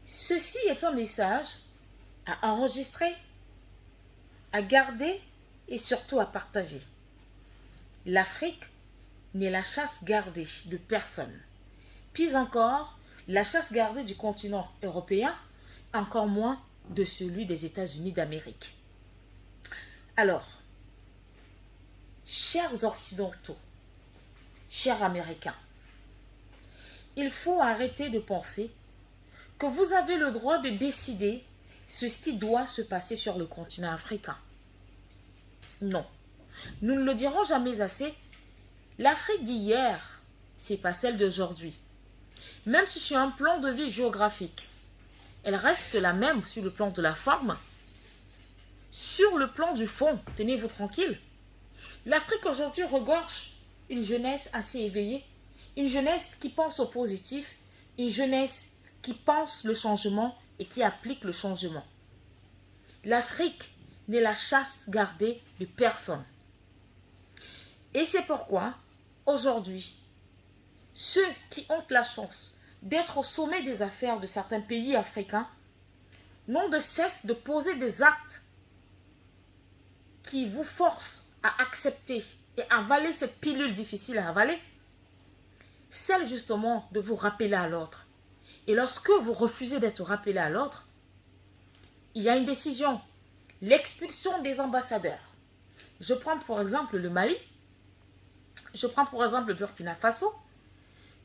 Ceci est un message à enregistrer, à garder et surtout à partager. L'Afrique n'est la chasse gardée de personne. Pis encore, la chasse gardée du continent européen, encore moins de celui des États-Unis d'Amérique. Alors, chers Occidentaux, chers Américains, il faut arrêter de penser que vous avez le droit de décider ce qui doit se passer sur le continent africain. Non, nous ne le dirons jamais assez. L'Afrique d'hier, c'est pas celle d'aujourd'hui. Même si sur un plan de vie géographique, elle reste la même sur le plan de la forme. Sur le plan du fond, tenez-vous tranquille. L'Afrique aujourd'hui regorge une jeunesse assez éveillée, une jeunesse qui pense au positif, une jeunesse qui pense le changement et qui applique le changement. L'Afrique n'est la chasse gardée de personne. Et c'est pourquoi, aujourd'hui, ceux qui ont la chance d'être au sommet des affaires de certains pays africains n'ont de cesse de poser des actes qui vous forcent à accepter et avaler cette pilule difficile à avaler, celle justement de vous rappeler à l'autre. Et lorsque vous refusez d'être rappelé à l'autre, il y a une décision, l'expulsion des ambassadeurs. Je prends pour exemple le Mali, je prends pour exemple le Burkina Faso,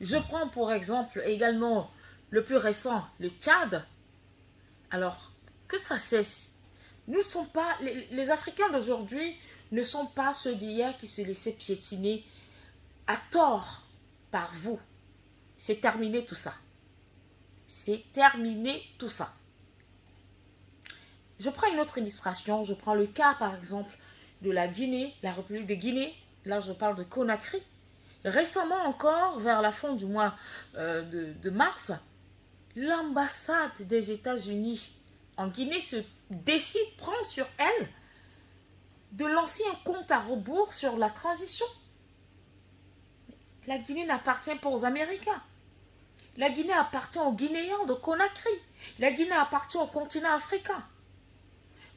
je prends pour exemple également le plus récent, le Tchad. Alors, que ça cesse. Nous ne sommes pas, les Africains d'aujourd'hui ne sont pas ceux d'hier qui se laissaient piétiner à tort par vous. C'est terminé tout ça. C'est terminé tout ça. Je prends une autre illustration. Je prends le cas par exemple de la Guinée, la République de Guinée. Là, je parle de Conakry. Récemment encore, vers la fin du mois de mars, l'ambassade des États-Unis en Guinée se décide, prend sur elle, de lancer un compte à rebours sur la transition. La Guinée n'appartient pas aux Américains. La Guinée appartient aux Guinéens de Conakry. La Guinée appartient au continent africain.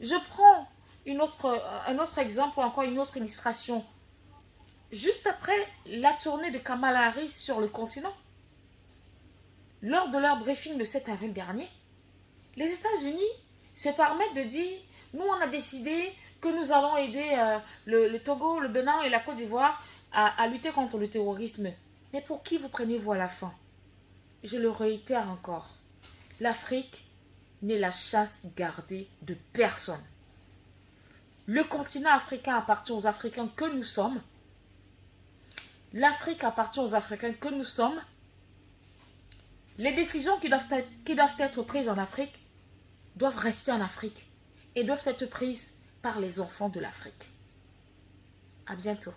Je prends un autre exemple, ou encore une autre illustration. Juste après la tournée de Kamala Harris sur le continent, lors de leur briefing le 7 avril dernier, les États-Unis se permettent de dire « Nous, on a décidé que nous allons aider le Togo, le Bénin et la Côte d'Ivoire à lutter contre le terrorisme. » Mais pour qui vous prenez-vous à la fin? Je le réitère encore. L'Afrique n'est la chasse gardée de personne. Le continent africain appartient aux Africains que nous sommes. L'Afrique appartient aux Africains que nous sommes. Les décisions qui doivent être prises en Afrique doivent rester en Afrique et doivent être prises par les enfants de l'Afrique. À bientôt.